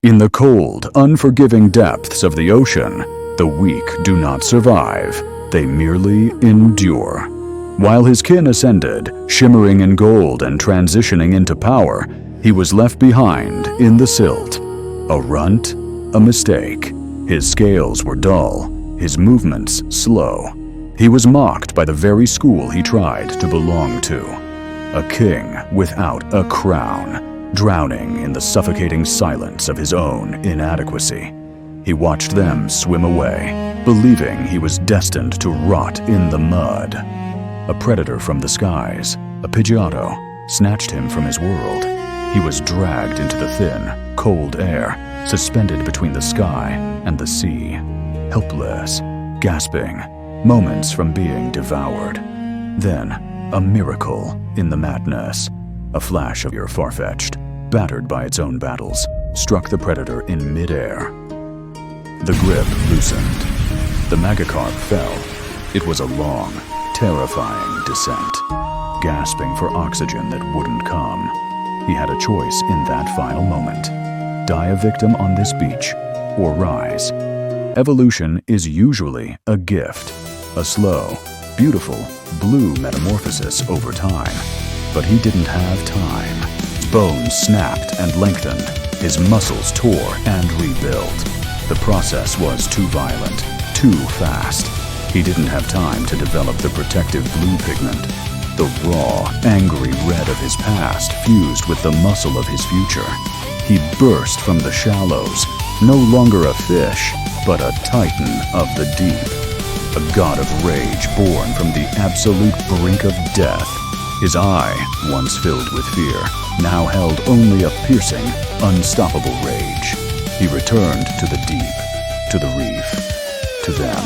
In the cold, unforgiving depths of the ocean, the weak do not survive, they merely endure. While his kin ascended, shimmering in gold and transitioning into power, he was left behind in the silt. A runt, a mistake. His scales were dull, his movements slow. He was mocked by the very school he tried to belong to. A king without a crown, drowning in the suffocating silence of his own inadequacy. He watched them swim away, believing he was destined to rot in the mud. A predator from the skies, a Pidgeotto, snatched him from his world. He was dragged into the thin, cold air, suspended between the sky and the sea, helpless, gasping, moments from being devoured. Then, a miracle in the madness. A flash of your far-fetched, battered by its own battles, struck the predator in midair. The grip loosened. The Magikarp fell. It was a long, terrifying descent, gasping for oxygen that wouldn't come. He had a choice in that final moment. Die a victim on this beach, or rise. Evolution is usually a gift, a slow, beautiful, blue metamorphosis over time. But he didn't have time. Bones snapped and lengthened, his muscles tore and rebuilt. The process was too violent, too fast. He didn't have time to develop the protective blue pigment. The raw, angry red of his past fused with the muscle of his future. He burst from the shallows, no longer a fish, but a titan of the deep. A god of rage born from the absolute brink of death. His eye, once filled with fear, now held only a piercing, unstoppable rage. He returned to the deep, to the reef, to them.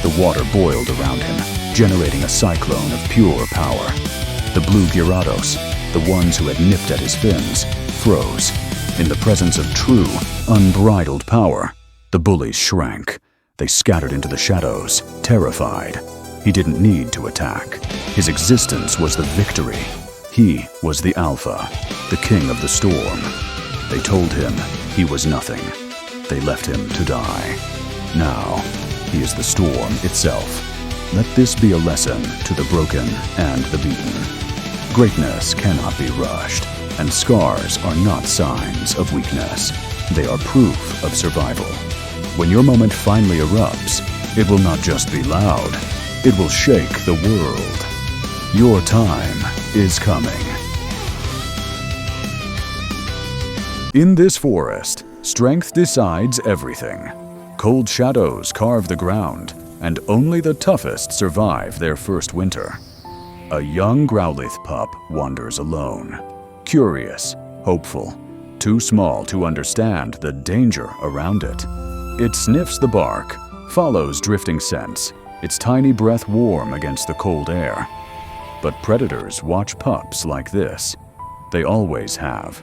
The water boiled around him, generating a cyclone of pure power. The blue Gyarados, the ones who had nipped at his fins, froze. In the presence of true, unbridled power, the bullies shrank. They scattered into the shadows, terrified. He didn't need to attack. His existence was the victory. He was the Alpha, the king of the storm. They told him he was nothing. They left him to die. Now, he is the storm itself. Let this be a lesson to the broken and the beaten. Greatness cannot be rushed, and scars are not signs of weakness. They are proof of survival. When your moment finally erupts, it will not just be loud, it will shake the world. Your time is coming. In this forest, strength decides everything. Cold shadows carve the ground, and only the toughest survive their first winter. A young Growlithe pup wanders alone, curious, hopeful, too small to understand the danger around it. It sniffs the bark, follows drifting scents, its tiny breath warm against the cold air. But predators watch pups like this. They always have.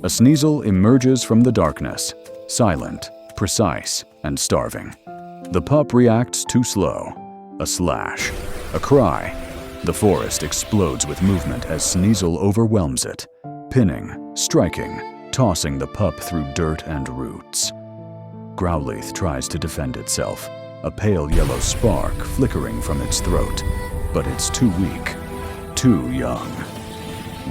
A Sneasel emerges from the darkness, silent, precise, and starving. The pup reacts too slow. A slash, a cry. The forest explodes with movement as Sneasel overwhelms it, pinning, striking, tossing the pup through dirt and roots. Growlithe tries to defend itself, a pale yellow spark flickering from its throat. But it's too weak, too young.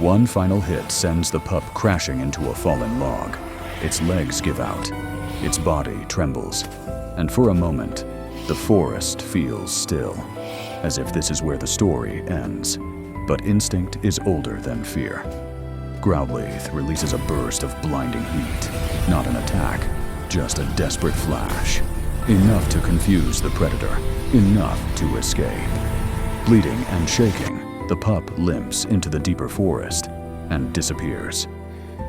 One final hit sends the pup crashing into a fallen log. Its legs give out, its body trembles, and for a moment, the forest feels still, as if this is where the story ends. But instinct is older than fear. Growlithe releases a burst of blinding heat, not an attack, just a desperate flash. Enough to confuse the predator, enough to escape. Bleeding and shaking, the pup limps into the deeper forest and disappears.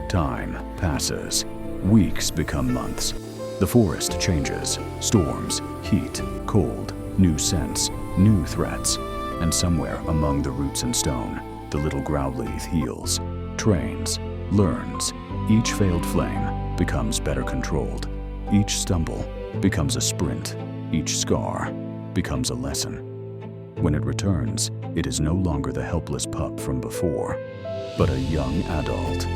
Time passes. Weeks become months. The forest changes. Storms, heat, cold, new scents, new threats. And somewhere among the roots and stone, the little Growlithe heals, trains, learns. Each failed flame becomes better controlled. Each stumble becomes a sprint. Each scar becomes a lesson. When it returns, it is no longer the helpless pup from before, but a young adult,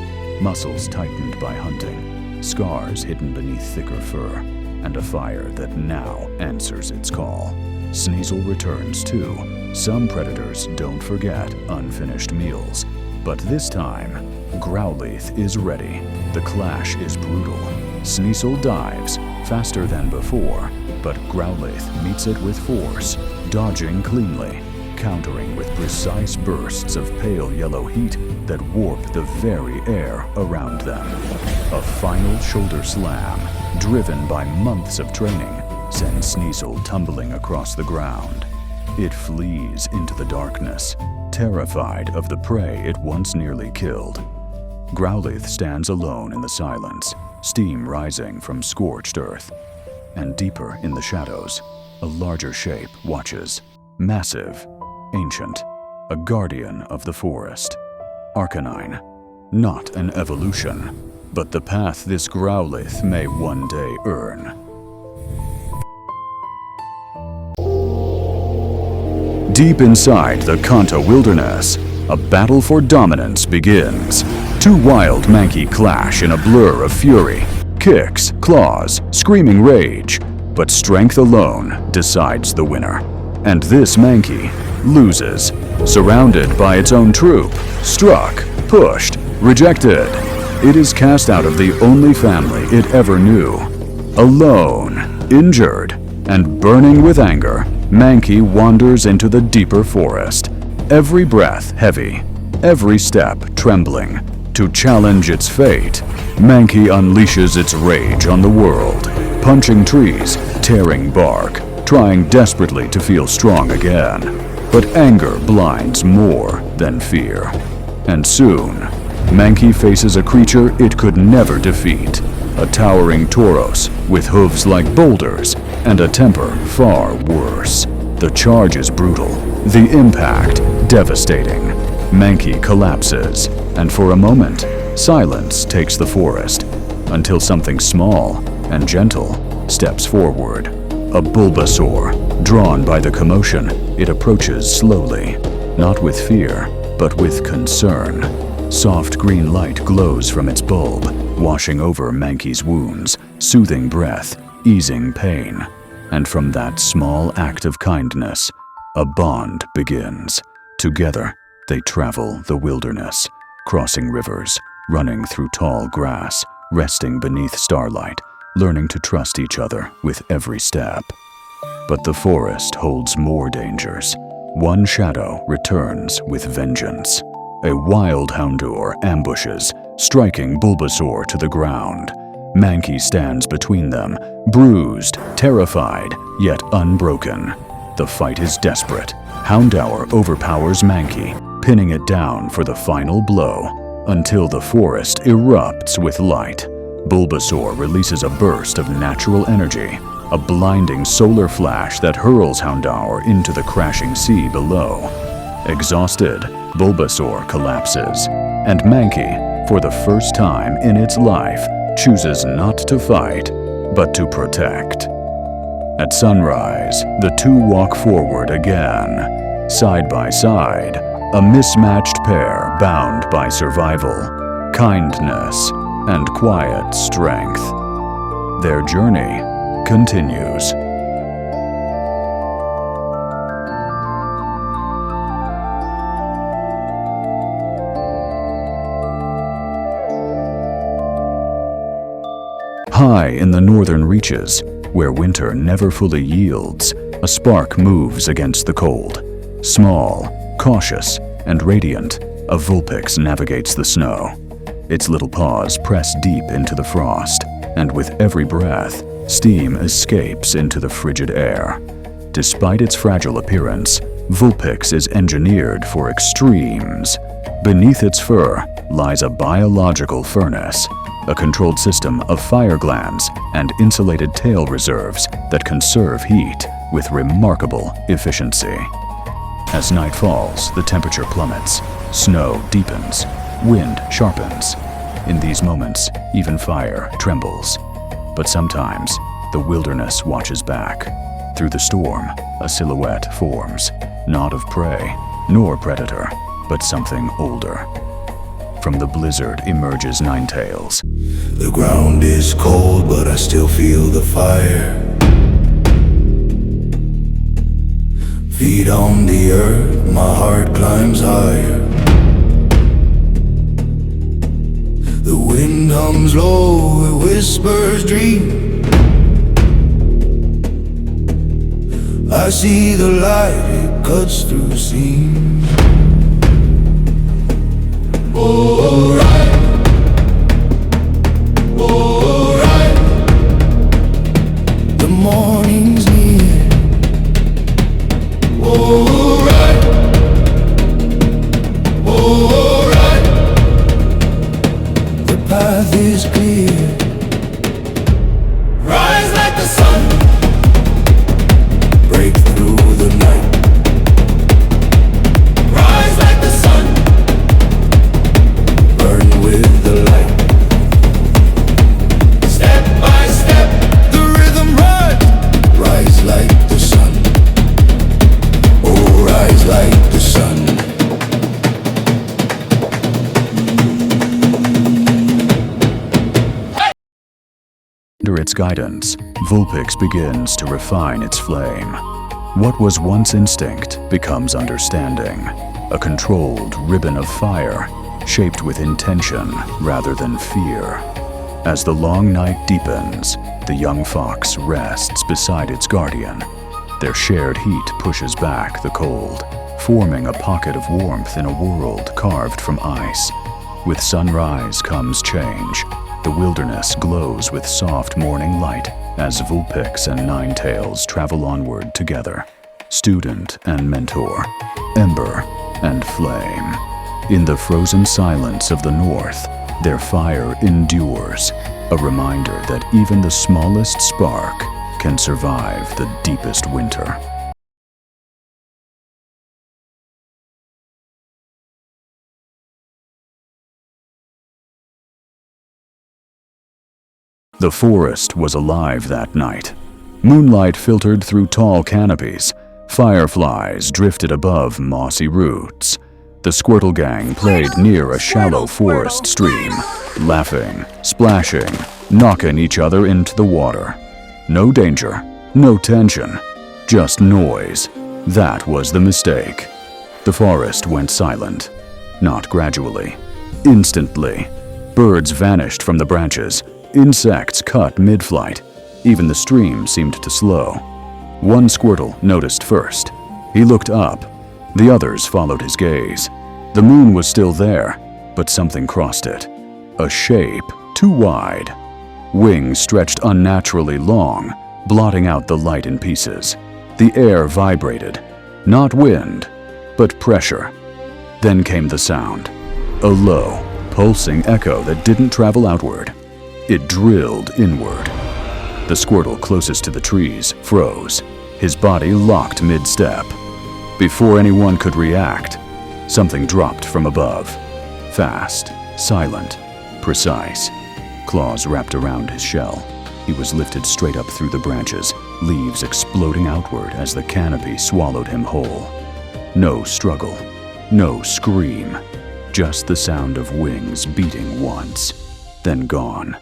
muscles tightened by hunting, scars hidden beneath thicker fur, and a fire that now answers its call. Sneasel returns too. Some predators don't forget unfinished meals, but this time, Growlithe is ready. The clash is brutal. Sneasel dives, faster than before, but Growlithe meets it with force, dodging cleanly, countering with precise bursts of pale yellow heat that warp the very air around them. A final shoulder slam, driven by months of training, sends Sneasel tumbling across the ground. It flees into the darkness, terrified of the prey it once nearly killed. Growlithe stands alone in the silence, steam rising from scorched earth. And deeper in the shadows, a larger shape watches, massive, ancient, a guardian of the forest. Arcanine, not an evolution, but the path this Growlithe may one day earn. Deep inside the Kanto wilderness, a battle for dominance begins. Two wild Mankey clash in a blur of fury, kicks, claws, screaming rage, but strength alone decides the winner. And this Mankey loses, surrounded by its own troop, struck, pushed, rejected. It is cast out of the only family it ever knew. Alone, injured, and burning with anger, Mankey wanders into the deeper forest, every breath heavy, every step trembling. To challenge its fate, Mankey unleashes its rage on the world, punching trees, tearing bark, trying desperately to feel strong again. But anger blinds more than fear. And soon, Mankey faces a creature it could never defeat, a towering Tauros with hooves like boulders and a temper far worse. The charge is brutal, the impact devastating. Mankey collapses, and for a moment, silence takes the forest, until something small and gentle steps forward. A Bulbasaur, drawn by the commotion, it approaches slowly, not with fear, but with concern. Soft green light glows from its bulb, washing over Mankey's wounds, soothing breath, easing pain. And from that small act of kindness, a bond begins. Together, they travel the wilderness, crossing rivers, running through tall grass, resting beneath starlight, learning to trust each other with every step. But the forest holds more dangers. One shadow returns with vengeance. A wild Houndour ambushes, striking Bulbasaur to the ground. Mankey stands between them, bruised, terrified, yet unbroken. The fight is desperate. Houndour overpowers Mankey, pinning it down for the final blow, until the forest erupts with light. Bulbasaur releases a burst of natural energy, a blinding solar flash that hurls Houndour into the crashing sea below. Exhausted, Bulbasaur collapses, and Mankey, for the first time in its life, chooses not to fight, but to protect. At sunrise, the two walk forward again, side by side, a mismatched pair bound by survival, kindness, and quiet strength. Their journey continues. High in the northern reaches, where winter never fully yields, a spark moves against the cold. Small, cautious, and radiant, a Vulpix navigates the snow. Its little paws press deep into the frost, and with every breath, steam escapes into the frigid air. Despite its fragile appearance, Vulpix is engineered for extremes. Beneath its fur lies a biological furnace, a controlled system of fire glands and insulated tail reserves that conserve heat with remarkable efficiency. As night falls, the temperature plummets, snow deepens, wind sharpens. In these moments, even fire trembles. But sometimes, the wilderness watches back. Through the storm, a silhouette forms, not of prey, nor predator, but something older. From the blizzard emerges Ninetales. The ground is cold, but I still feel the fire. Feet on the earth, my heart climbs higher. The wind hums low, it whispers dream. I see the light, it cuts through seams. Alright, alright. The morning's near. Alright, alright. The path is clear. Rise like the sun. Break through the night. Rise like the sun. Burn with the light. Step by step, the rhythm runs. Rise like the sun. Oh, rise like the sun. Under its guidance, Vulpix begins to refine its flame. What was once instinct becomes understanding, a controlled ribbon of fire, shaped with intention rather than fear. As the long night deepens, the young fox rests beside its guardian. Their shared heat pushes back the cold, forming a pocket of warmth in a world carved from ice. With sunrise comes change. The wilderness glows with soft morning light as Vulpix and Ninetales travel onward together. Student and mentor, ember and flame. In the frozen silence of the north, their fire endures, a reminder that even the smallest spark can survive the deepest winter. The forest was alive that night. Moonlight filtered through tall canopies. Fireflies drifted above mossy roots. The Squirtle gang played near a shallow forest stream, laughing, splashing, knocking each other into the water. No danger, no tension, just noise. That was the mistake. The forest went silent. Not gradually. Instantly. Birds vanished from the branches. Insects cut mid-flight. Even the stream seemed to slow. One Squirtle noticed first. He looked up. The others followed his gaze. The moon was still there, but something crossed it. A shape too wide. Wings stretched unnaturally long, blotting out the light in pieces. The air vibrated. Not wind, but pressure. Then came the sound. A low, pulsing echo that didn't travel outward. It drilled inward. The Squirtle closest to the trees froze, his body locked mid-step. Before anyone could react, something dropped from above. Fast, silent, precise. Claws wrapped around his shell. He was lifted straight up through the branches, leaves exploding outward as the canopy swallowed him whole. No struggle, no scream, just the sound of wings beating once, then gone.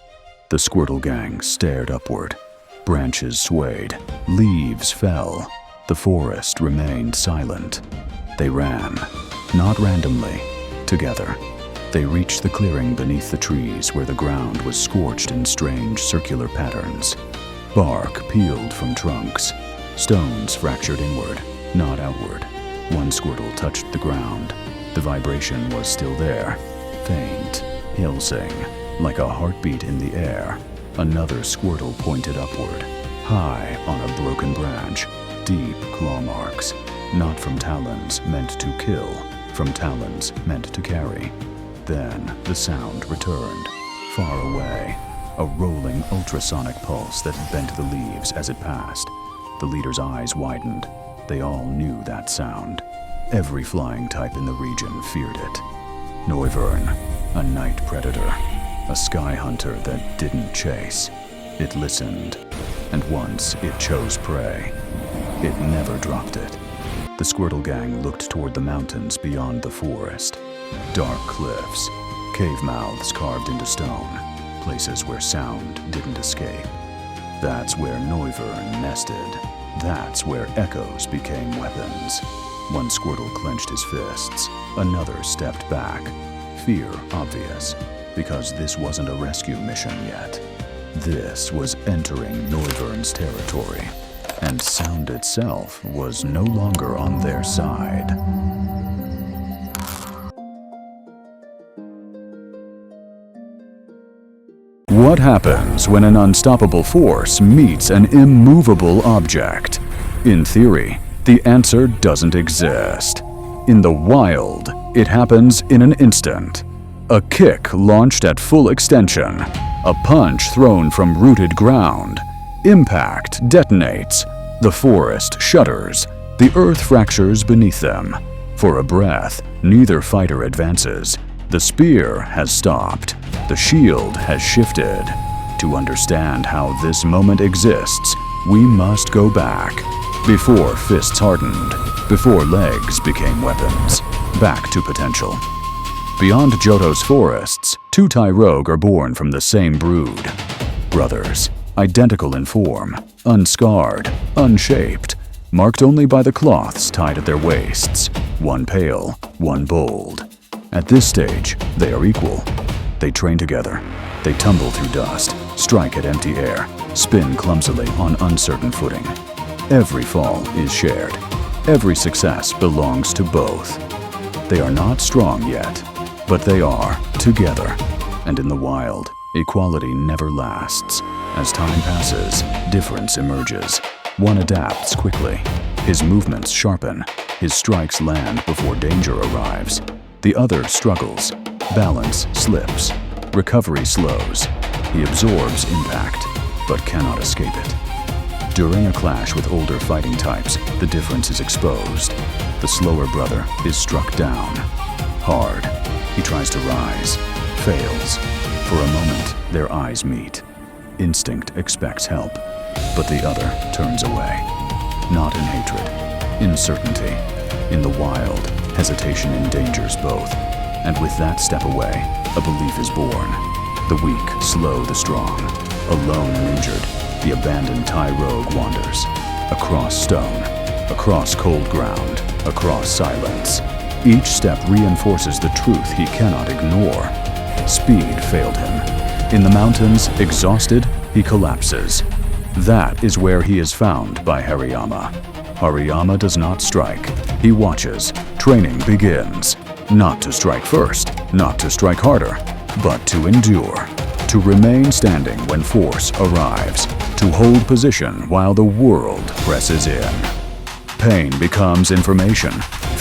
The Squirtle gang stared upward. Branches swayed, leaves fell. The forest remained silent. They ran, not randomly, together. They reached the clearing beneath the trees where the ground was scorched in strange circular patterns. Bark peeled from trunks. Stones fractured inward, not outward. One Squirtle touched the ground. The vibration was still there, faint, pulsing, like a heartbeat in the air. Another Squirtle pointed upward, high on a broken branch. Deep claw marks, not from talons meant to kill, from talons meant to carry. Then the sound returned, far away, a rolling ultrasonic pulse that bent the leaves as it passed. The leader's eyes widened. They all knew that sound. Every flying type in the region feared it. Noivern, a night predator, a sky hunter that didn't chase. It listened, and once it chose prey, it never dropped it. The Squirtle gang looked toward the mountains beyond the forest. Dark cliffs, cave mouths carved into stone, places where sound didn't escape. That's where Noivern nested. That's where echoes became weapons. One Squirtle clenched his fists, another stepped back. Fear obvious, because this wasn't a rescue mission yet. This was entering Noivern's territory, and sound itself was no longer on their side. What happens when an unstoppable force meets an immovable object? In theory, the answer doesn't exist. In the wild, it happens in an instant. A kick launched at full extension, a punch thrown from rooted ground. Impact detonates. The forest shudders. The earth fractures beneath them. For a breath, neither fighter advances. The spear has stopped. The shield has shifted. To understand how this moment exists, we must go back. Before fists hardened, before legs became weapons, back to potential. Beyond Johto's forests, two Tyrogue are born from the same brood. Brothers, identical in form, unscarred, unshaped, marked only by the cloths tied at their waists, one pale, one bold. At this stage, they are equal. They train together. They tumble through dust, strike at empty air, spin clumsily on uncertain footing. Every fall is shared. Every success belongs to both. They are not strong yet, but they are together. And in the wild, equality never lasts. As time passes, difference emerges. One adapts quickly. His movements sharpen. His strikes land before danger arrives. The other struggles. Balance slips. Recovery slows. He absorbs impact, but cannot escape it. During a clash with older fighting types, the difference is exposed. The slower brother is struck down. Hard. He tries to rise. Fails. For a moment, their eyes meet. Instinct expects help, but the other turns away. Not in hatred, in certainty. In the wild, hesitation endangers both. And with that step away, a belief is born. The weak slow the strong. Alone and injured, the abandoned Tyrogue wanders. Across stone, across cold ground, across silence. Each step reinforces the truth he cannot ignore. Speed failed him. In the mountains, exhausted, he collapses. That is where he is found by Hariyama. Hariyama does not strike. He watches. Training begins. Not to strike first, not to strike harder, but to endure. To remain standing when force arrives. To hold position while the world presses in. Pain becomes information.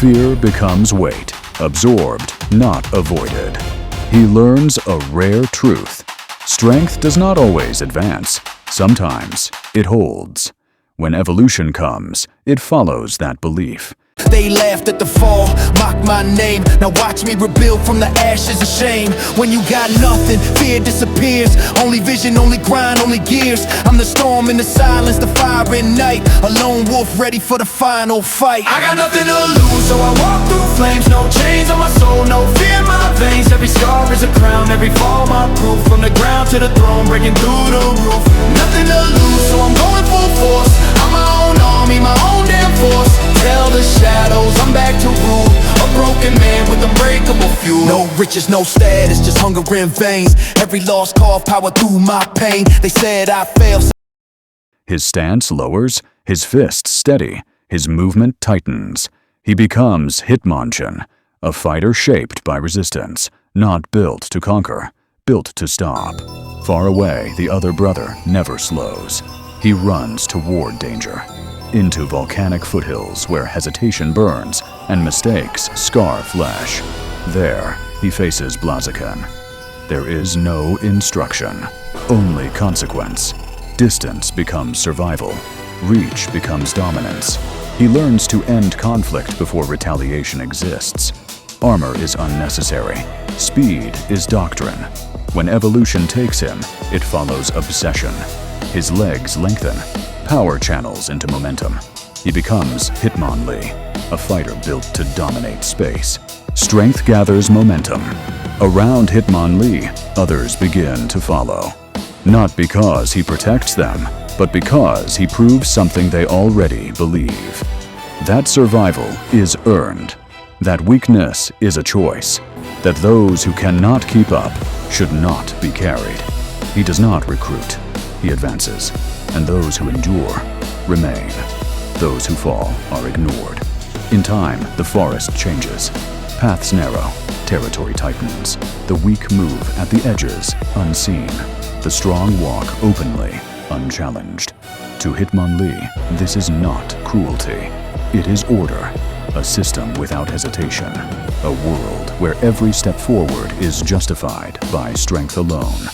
Fear becomes weight. Absorbed, not avoided. He learns a rare truth. Strength does not always advance. Sometimes it holds. When evolution comes, it follows that belief. They laughed at the fall, mocked my name. Now watch me rebuild from the ashes of shame. When you got nothing, fear disappears. Only vision, only grind, only gears. I'm the storm in the silence, the fire in night. A lone wolf ready for the final fight. I got nothing to lose, so I walk through flames. No chains on my soul, no fear in my veins. Every scar is a crown, every fall my proof. From the ground to the throne, breaking through the roof. Nothing to lose, so I'm going full force. I'm my own army, my own damn force. Tell the shadows I'm back to rule. A broken man with unbreakable fuel. No riches, no status, just hunger in veins. Every lost cause, power through my pain. They said I failed. His stance lowers, his fists steady, his movement tightens. He becomes Hitmonchan, a fighter shaped by resistance, not built to conquer, built to stop. Far away, the other brother never slows. He runs toward danger. Into volcanic foothills where hesitation burns and mistakes scar flesh. There, he faces Blaziken. There is no instruction, only consequence. Distance becomes survival. Reach becomes dominance. He learns to end conflict before retaliation exists. Armor is unnecessary. Speed is doctrine. When evolution takes him, it follows obsession. His legs lengthen. Power channels into momentum. He becomes Hitmonlee, a fighter built to dominate space. Strength gathers momentum. Around Hitmonlee, others begin to follow. Not because he protects them, but because he proves something they already believe. That survival is earned. That weakness is a choice. That those who cannot keep up should not be carried. He does not recruit. He advances. And those who endure remain. Those who fall are ignored. In time, the forest changes. Paths narrow, territory tightens. The weak move at the edges, unseen. The strong walk openly, unchallenged. To Hitmonlee, this is not cruelty. It is order, a system without hesitation. A world where every step forward is justified by strength alone.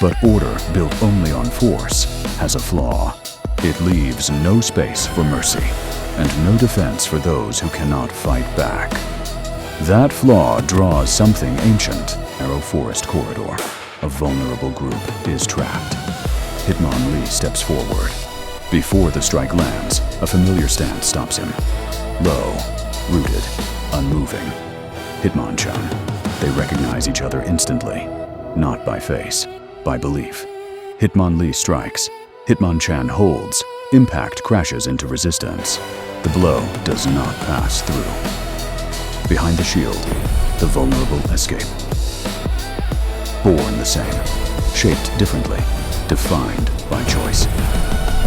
But order built only on force has a flaw. It leaves no space for mercy, and no defense for those who cannot fight back. That flaw draws something ancient. Narrow forest corridor. A vulnerable group is trapped. Hitmonlee steps forward. Before the strike lands, a familiar stance stops him. Low, rooted, unmoving. Hitmonchan. They recognize each other instantly. Not by face, by belief. Hitmonlee strikes. Hitmonchan holds. Impact crashes into resistance. The blow does not pass through. Behind the shield, the vulnerable escape. Born the same, shaped differently, defined by choice.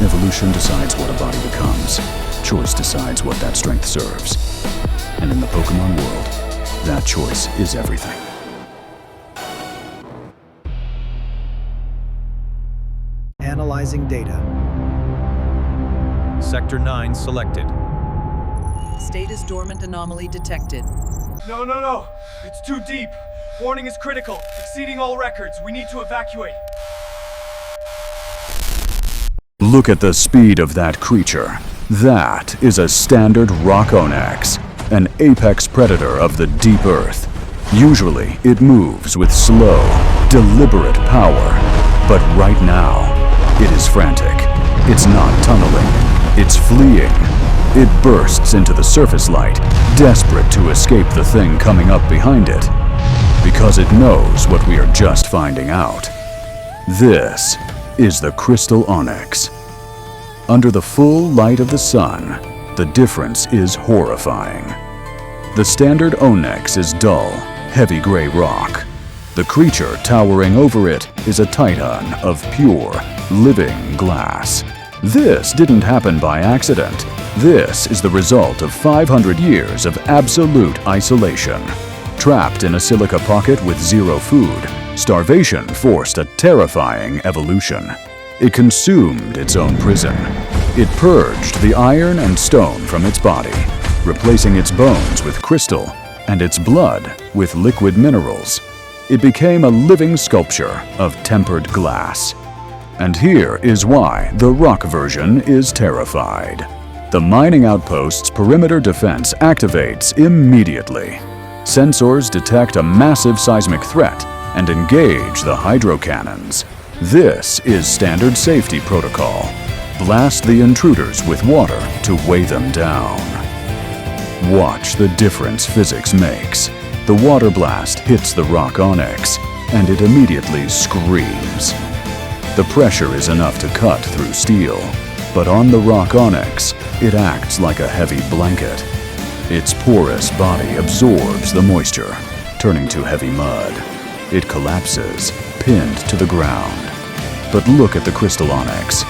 Evolution decides what a body becomes. Choice decides what that strength serves. And in the Pokémon world, that choice is everything. Analyzing data. Sector 9 selected. Status dormant anomaly detected. No. It's too deep. Warning is critical. Exceeding all records. We need to evacuate. Look at the speed of that creature. That is a standard rock Onix, an apex predator of the deep earth. Usually, it moves with slow, deliberate power. But right now, it is frantic. It's not tunneling. It's fleeing. It bursts into the surface light, desperate to escape the thing coming up behind it. Because it knows what we are just finding out. This is the Crystal Onix. Under the full light of the sun, the difference is horrifying. The standard Onix is dull, heavy gray rock. The creature towering over it is a titan of pure, living glass. This didn't happen by accident. This is the result of 500 years of absolute isolation. Trapped in a silica pocket with zero food, starvation forced a terrifying evolution. It consumed its own prison. It purged the iron and stone from its body, replacing its bones with crystal and its blood with liquid minerals. It became a living sculpture of tempered glass. And here is why the rock version is terrified. The mining outpost's perimeter defense activates immediately. Sensors detect a massive seismic threat and engage the hydro cannons. This is standard safety protocol. Blast the intruders with water to weigh them down. Watch the difference physics makes. The water blast hits the rock Onix, and it immediately screams. The pressure is enough to cut through steel, but on the rock Onix, it acts like a heavy blanket. Its porous body absorbs the moisture, turning to heavy mud. It collapses, pinned to the ground. But look at the Crystal Onix.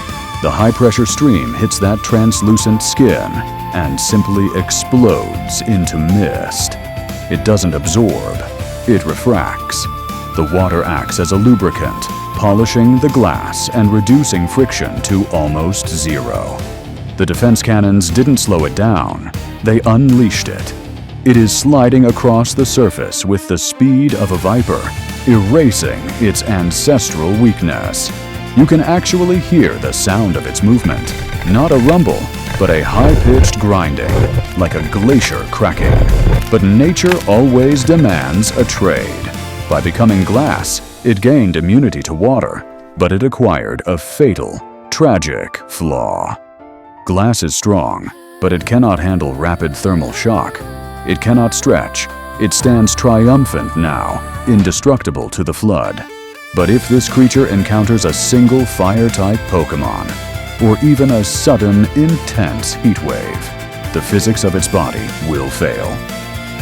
The high-pressure stream hits that translucent skin and simply explodes into mist. It doesn't absorb, it refracts. The water acts as a lubricant, polishing the glass and reducing friction to almost zero. The defense cannons didn't slow it down, they unleashed it. It is sliding across the surface with the speed of a viper, erasing its ancestral weakness. You can actually hear the sound of its movement, not a rumble, but a high-pitched grinding, like a glacier cracking. But nature always demands a trade. By becoming glass, it gained immunity to water, but it acquired a fatal, tragic flaw. Glass is strong, but it cannot handle rapid thermal shock. It cannot stretch, It stands triumphant now, indestructible to the flood. But if this creature encounters a single Fire-type Pokémon, or even a sudden, intense heat wave, the physics of its body will fail.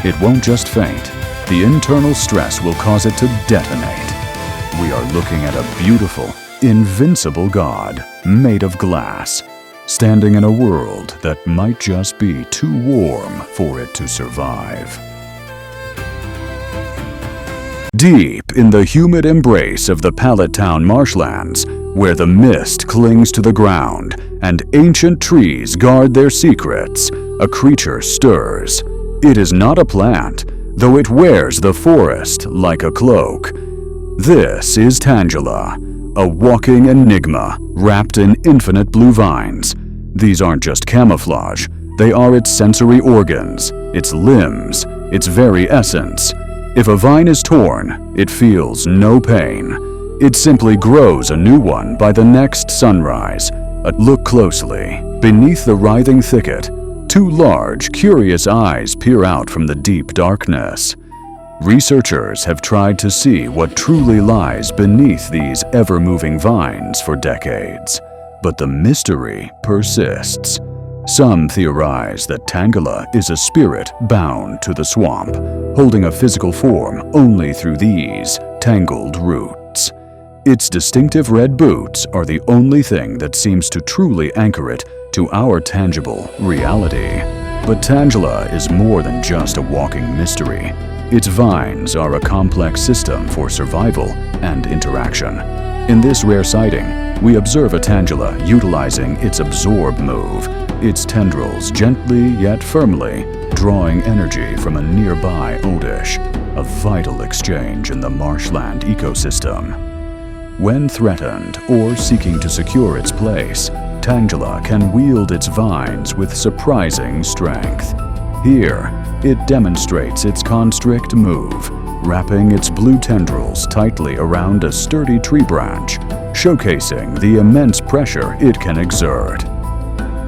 It won't just faint. The internal stress will cause it to detonate. We are looking at a beautiful, invincible god made of glass, standing in a world that might just be too warm for it to survive. Deep in the humid embrace of the Pallet Town marshlands, where the mist clings to the ground and ancient trees guard their secrets, a creature stirs. It is not a plant, though it wears the forest like a cloak. This is Tangela, a walking enigma wrapped in infinite blue vines. These aren't just camouflage, they are its sensory organs, its limbs, its very essence. If a vine is torn, it feels no pain. It simply grows a new one by the next sunrise. Look closely. Beneath the writhing thicket, two large, curious eyes peer out from the deep darkness. Researchers have tried to see what truly lies beneath these ever-moving vines for decades, but the mystery persists. Some theorize that Tangela is a spirit bound to the swamp, holding a physical form only through these tangled roots. Its distinctive red boots are the only thing that seems to truly anchor it to our tangible reality. But Tangela is more than just a walking mystery. Its vines are a complex system for survival and interaction. In this rare sighting, we observe a Tangela utilizing its absorb move, its tendrils gently yet firmly drawing energy from a nearby Oddish, a vital exchange in the marshland ecosystem. When threatened or seeking to secure its place, Tangela can wield its vines with surprising strength. Here, it demonstrates its constrict move, wrapping its blue tendrils tightly around a sturdy tree branch, showcasing the immense pressure it can exert.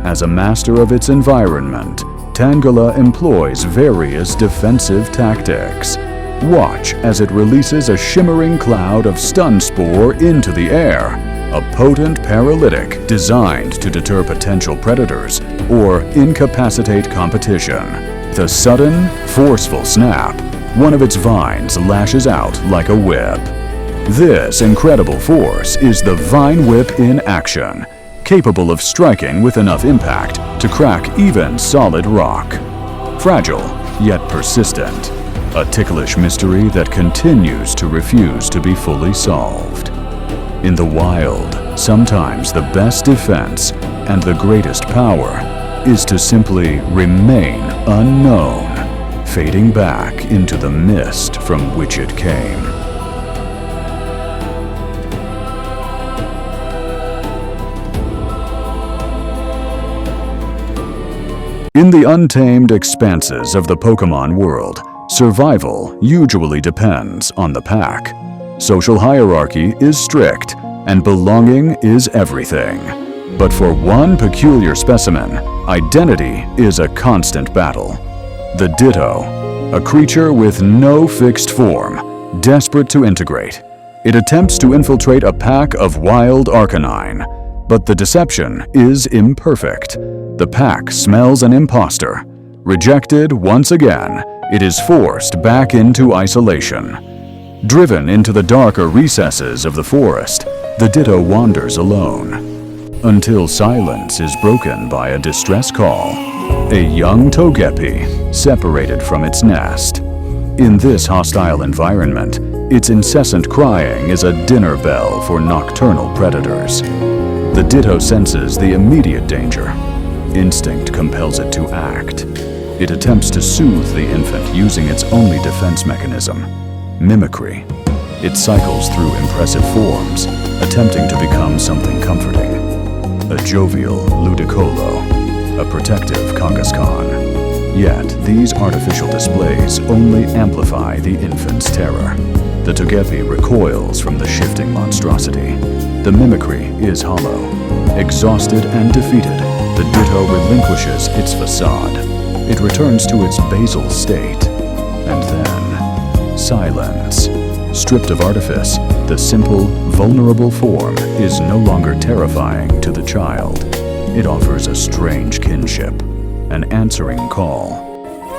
As a master of its environment, Tangela employs various defensive tactics. Watch as it releases a shimmering cloud of stun spore into the air, a potent paralytic designed to deter potential predators or incapacitate competition. The sudden, forceful snap, one of its vines lashes out like a whip. This incredible force is the Vine Whip in action, capable of striking with enough impact to crack even solid rock. Fragile, yet persistent. A ticklish mystery that continues to refuse to be fully solved. In the wild, sometimes the best defense and the greatest power is to simply remain unknown, fading back into the mist from which it came. In the untamed expanses of the Pokémon world, survival usually depends on the pack. Social hierarchy is strict, and belonging is everything. But for one peculiar specimen, identity is a constant battle. The Ditto, a creature with no fixed form, desperate to integrate. It attempts to infiltrate a pack of wild Arcanine, but the deception is imperfect. The pack smells an imposter. Rejected once again, it is forced back into isolation. Driven into the darker recesses of the forest, the Ditto wanders alone, until silence is broken by a distress call. A young Togepi, separated from its nest. In this hostile environment, its incessant crying is a dinner bell for nocturnal predators. The Ditto senses the immediate danger. Instinct compels it to act. It attempts to soothe the infant using its only defense mechanism, mimicry. It cycles through impressive forms, attempting to become something comforting. A jovial Ludicolo, a protective Kangaskhan. Yet, these artificial displays only amplify the infant's terror. The Togepi recoils from the shifting monstrosity. The mimicry is hollow. Exhausted and defeated, the Ditto relinquishes its facade. It returns to its basal state. And then, silence. Stripped of artifice, the simple, vulnerable form is no longer terrifying to the child. It offers a strange kinship, an answering call.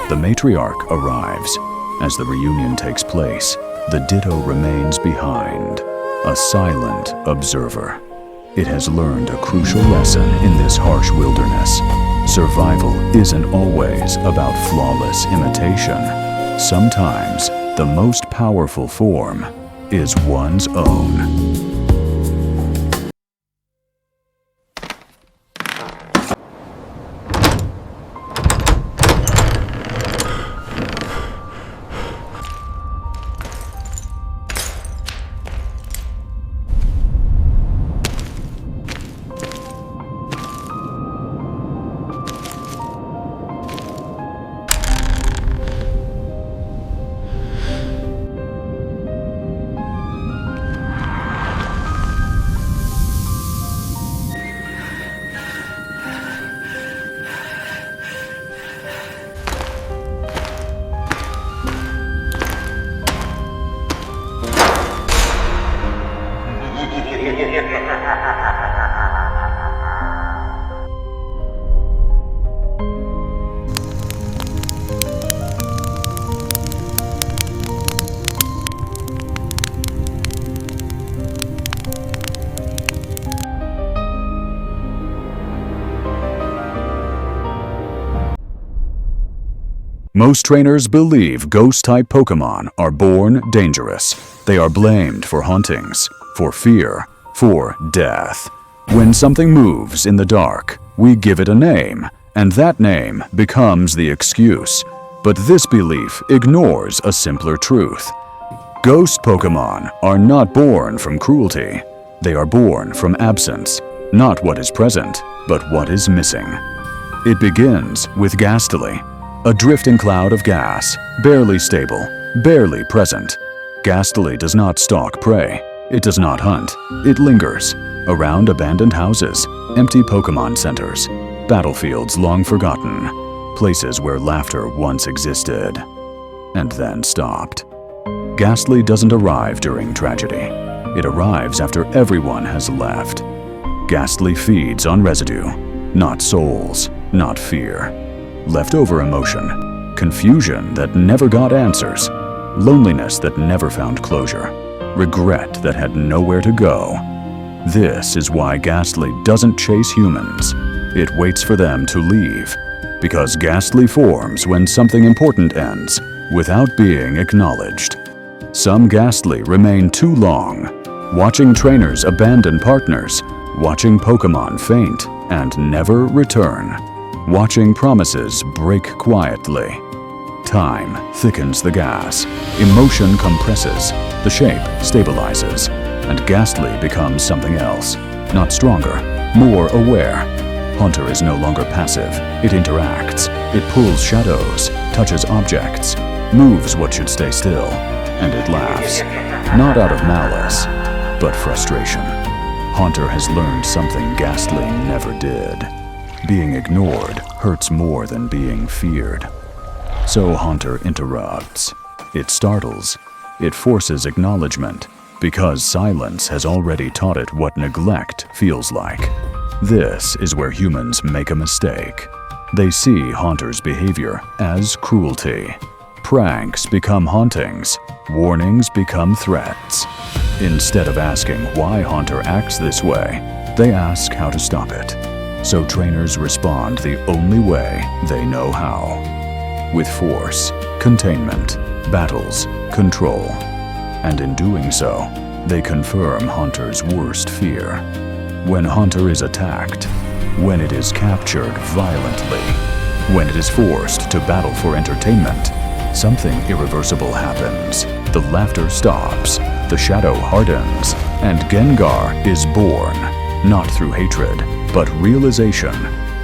The matriarch arrives. As the reunion takes place, the Ditto remains behind, a silent observer. It has learned a crucial lesson in this harsh wilderness. Survival isn't always about flawless imitation. Sometimes, the most powerful form is one's own. Most trainers believe ghost-type Pokémon are born dangerous. They are blamed for hauntings, for fear, for death. When something moves in the dark, we give it a name, and that name becomes the excuse. But this belief ignores a simpler truth. Ghost Pokémon are not born from cruelty. They are born from absence, not what is present, but what is missing. It begins with Ghastly, a drifting cloud of gas, barely stable, barely present. Ghastly does not stalk prey. It does not hunt. It lingers around abandoned houses, empty Pokémon centers, battlefields long forgotten, places where laughter once existed, and then stopped. Ghastly doesn't arrive during tragedy. It arrives after everyone has left. Ghastly feeds on residue, not souls, not fear. Leftover emotion, confusion that never got answers, loneliness that never found closure, regret that had nowhere to go. This is why Ghastly doesn't chase humans. It waits for them to leave, because Ghastly forms when something important ends without being acknowledged. Some Ghastly remain too long, watching trainers abandon partners, watching Pokémon faint and never return. Watching promises break quietly. Time thickens the gas, emotion compresses, the shape stabilizes, and Ghastly becomes something else. Not stronger, more aware. Haunter is no longer passive. It interacts. It pulls shadows, touches objects, moves what should stay still, and it laughs. Not out of malice, but frustration. Haunter has learned something Ghastly never did. Being ignored hurts more than being feared. So Haunter interrupts. It startles. It forces acknowledgement, because silence has already taught it what neglect feels like. This is where humans make a mistake. They see Haunter's behavior as cruelty. Pranks become hauntings. Warnings become threats. Instead of asking why Haunter acts this way, they ask how to stop it. So trainers respond the only way they know how. With force, containment, battles, control. And in doing so, they confirm Haunter's worst fear. When Haunter is attacked, when it is captured violently, when it is forced to battle for entertainment, something irreversible happens. The laughter stops, the shadow hardens, and Gengar is born, not through hatred, but realization.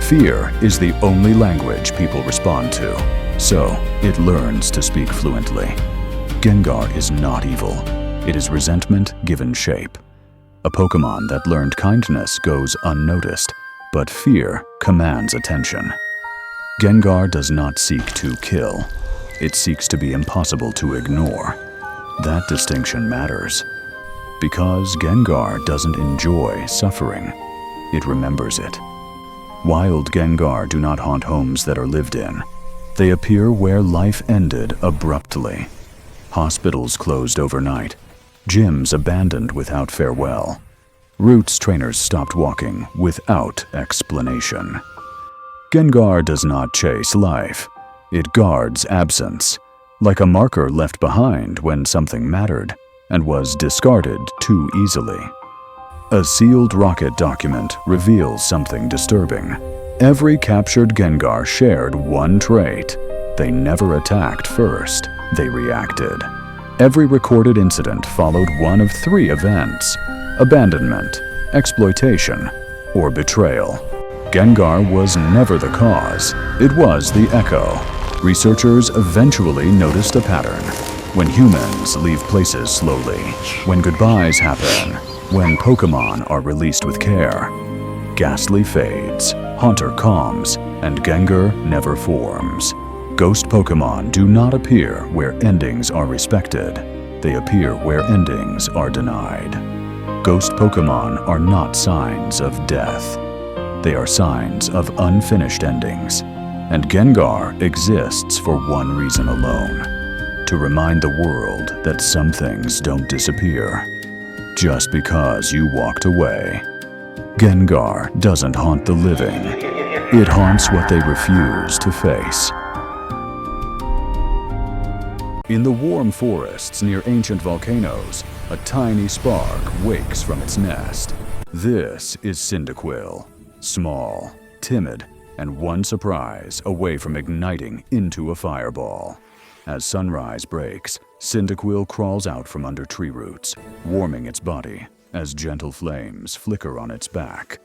Fear is the only language people respond to, so it learns to speak fluently. Gengar is not evil. It is resentment given shape. A Pokémon that learned kindness goes unnoticed, but fear commands attention. Gengar does not seek to kill. it seeks to be impossible to ignore. That distinction matters. Because Gengar doesn't enjoy suffering, it remembers it. Wild Gengar do not haunt homes that are lived in. They appear where life ended abruptly. Hospitals closed overnight, gyms abandoned without farewell. Roots trainers stopped walking without explanation. Gengar does not chase life. It guards absence, like a marker left behind when something mattered and was discarded too easily. A sealed rocket document reveals something disturbing. Every captured Gengar shared one trait. They never attacked first, they reacted. Every recorded incident followed one of 3 events: abandonment, exploitation, or betrayal. Gengar was never the cause, it was the echo. Researchers eventually noticed a pattern. When humans leave places slowly, when goodbyes happen, when Pokémon are released with care, Ghastly fades, Haunter calms, and Gengar never forms. Ghost Pokémon do not appear where endings are respected. They appear where endings are denied. Ghost Pokémon are not signs of death. They are signs of unfinished endings. And Gengar exists for one reason alone: to remind the world that some things don't disappear just because you walked away. Gengar doesn't haunt the living. It haunts what they refuse to face. In the warm forests near ancient volcanoes, a tiny spark wakes from its nest. This is Cyndaquil, small, timid, and one surprise away from igniting into a fireball. As sunrise breaks, Cyndaquil crawls out from under tree roots, warming its body as gentle flames flicker on its back.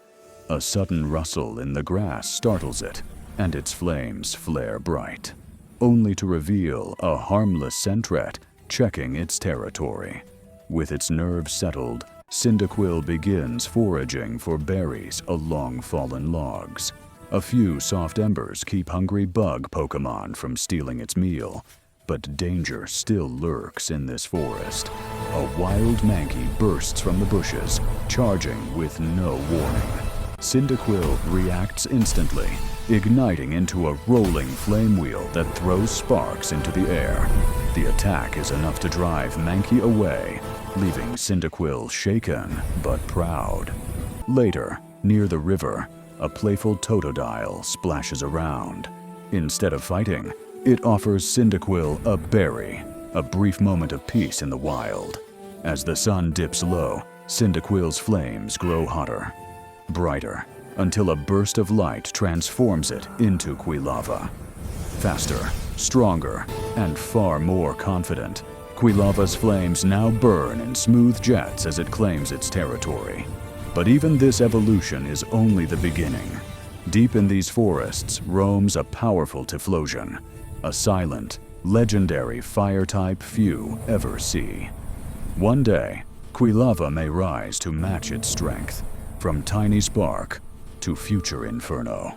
A sudden rustle in the grass startles it, and its flames flare bright, only to reveal a harmless Sentret checking its territory. With its nerves settled, Cyndaquil begins foraging for berries along fallen logs. A few soft embers keep hungry bug Pokémon from stealing its meal, but danger still lurks in this forest. A wild Mankey bursts from the bushes, charging with no warning. Cyndaquil reacts instantly, igniting into a rolling flame wheel that throws sparks into the air. The attack is enough to drive Mankey away, leaving Cyndaquil shaken but proud. Later, near the river, a playful Totodile splashes around. Instead of fighting, it offers Cyndaquil a berry, a brief moment of peace in the wild. As the sun dips low, Cyndaquil's flames grow hotter, brighter, until a burst of light transforms it into Quilava. Faster, stronger, and far more confident, Quilava's flames now burn in smooth jets as it claims its territory. But even this evolution is only the beginning. Deep in these forests roams a powerful Typhlosion, a silent, legendary fire type few ever see. One day, Quilava may rise to match its strength, from tiny spark to future inferno.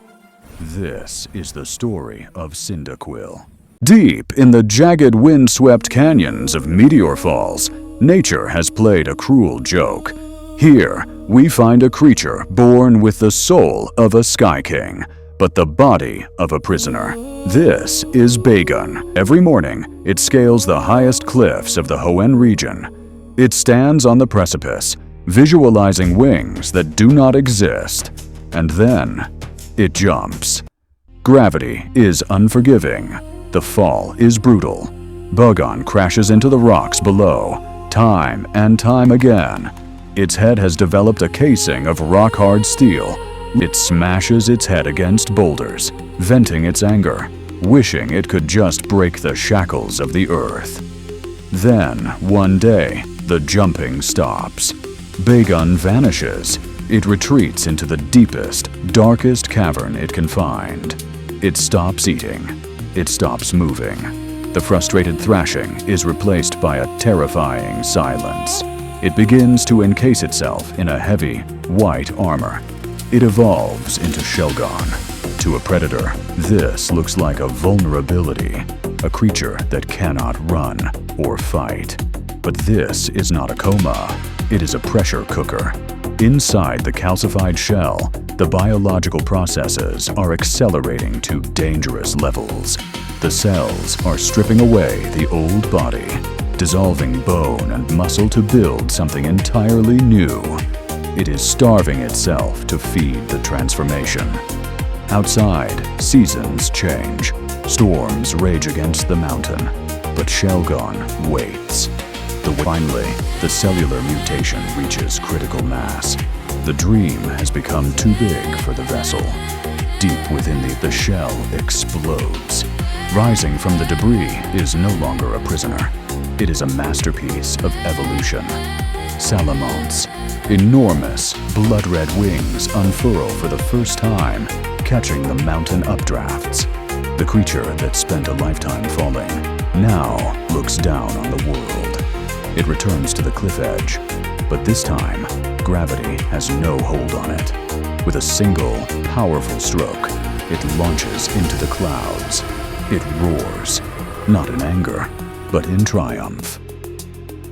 This is the story of Cyndaquil. Deep in the jagged wind-swept canyons of Meteor Falls, nature has played a cruel joke. Here, we find a creature born with the soul of a Sky King, but the body of a prisoner. This is Bagon. Every morning, it scales the highest cliffs of the Hoenn region. It stands on the precipice, visualizing wings that do not exist. And then, it jumps. Gravity is unforgiving. The fall is brutal. Bagon crashes into the rocks below, time and time again. Its head has developed a casing of rock-hard steel. It smashes its head against boulders, venting its anger, wishing it could just break the shackles of the earth. Then, one day, the jumping stops. Bagon vanishes. It retreats into the deepest, darkest cavern it can find. It stops eating. It stops moving. The frustrated thrashing is replaced by a terrifying silence. It begins to encase itself in a heavy, white armor. It evolves into Shelgon. To a predator, this looks like a vulnerability. a creature that cannot run or fight. But this is not a coma, it is a pressure cooker. Inside the calcified shell, the biological processes are accelerating to dangerous levels. The cells are stripping away the old body, dissolving bone and muscle to build something entirely new. It is starving itself to feed the transformation. Outside, seasons change. Storms rage against the mountain, but Shelgon waits. Finally, the cellular mutation reaches critical mass. The dream has become too big for the vessel. Deep within the shell explodes. Rising from the debris is no longer a prisoner. It is a masterpiece of evolution. Salamence. Enormous, blood-red wings unfurl for the first time, catching the mountain updrafts. The creature that spent a lifetime falling now looks down on the world. It returns to the cliff edge, but this time, gravity has no hold on it. With a single, powerful stroke, it launches into the clouds. It roars, not in anger, but in triumph.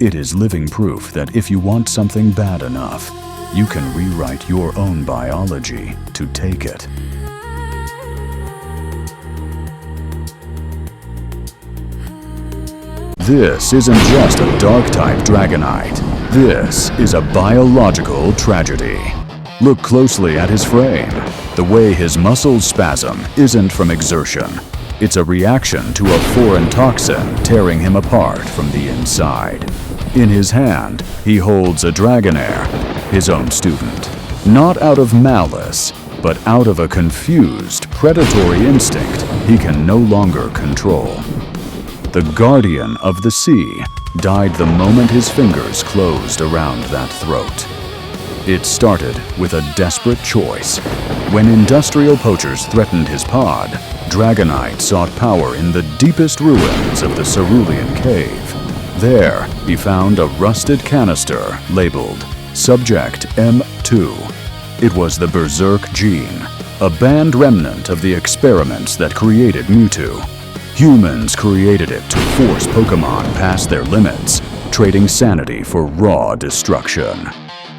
It is living proof that if you want something bad enough, you can rewrite your own biology to take it. This isn't just a Dark-type Dragonite. This is a biological tragedy. Look closely at his frame. The way his muscles spasm isn't from exertion. It's a reaction to a foreign toxin tearing him apart from the inside. In his hand, he holds a Dragonair, his own student. Not out of malice, but out of a confused, predatory instinct he can no longer control. The Guardian of the Sea died the moment his fingers closed around that throat. It started with a desperate choice. When industrial poachers threatened his pod, Dragonite sought power in the deepest ruins of the Cerulean Cave. There, he found a rusted canister labeled Subject M2. It was the Berserk gene, a banned remnant of the experiments that created Mewtwo. Humans created it to force Pokémon past their limits, trading sanity for raw destruction.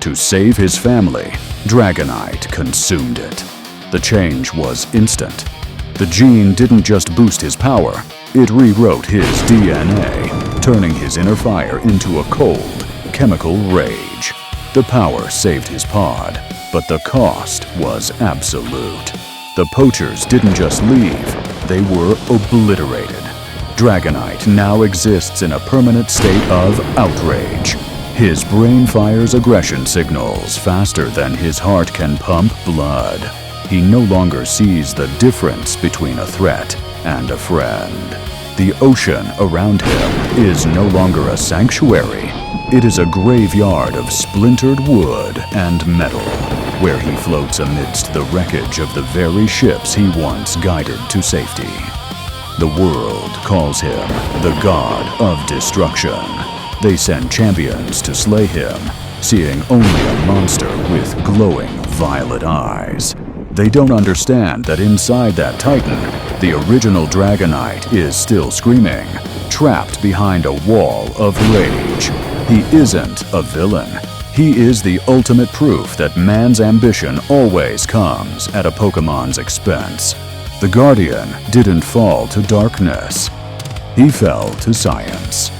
To save his family, Dragonite consumed it. The change was instant. The gene didn't just boost his power, it rewrote his DNA, turning his inner fire into a cold, chemical rage. The power saved his pod, but the cost was absolute. The poachers didn't just leave, they were obliterated. Dragonite now exists in a permanent state of outrage. His brain fires aggression signals faster than his heart can pump blood. He no longer sees the difference between a threat and a friend. The ocean around him is no longer a sanctuary. It is a graveyard of splintered wood and metal, where he floats amidst the wreckage of the very ships he once guided to safety. The world calls him the God of Destruction. They send champions to slay him, seeing only a monster with glowing violet eyes. They don't understand that inside that Titan, the original Dragonite is still screaming, trapped behind a wall of rage. He isn't a villain. He is the ultimate proof that man's ambition always comes at a Pokemon's expense. The Guardian didn't fall to darkness. He fell to science.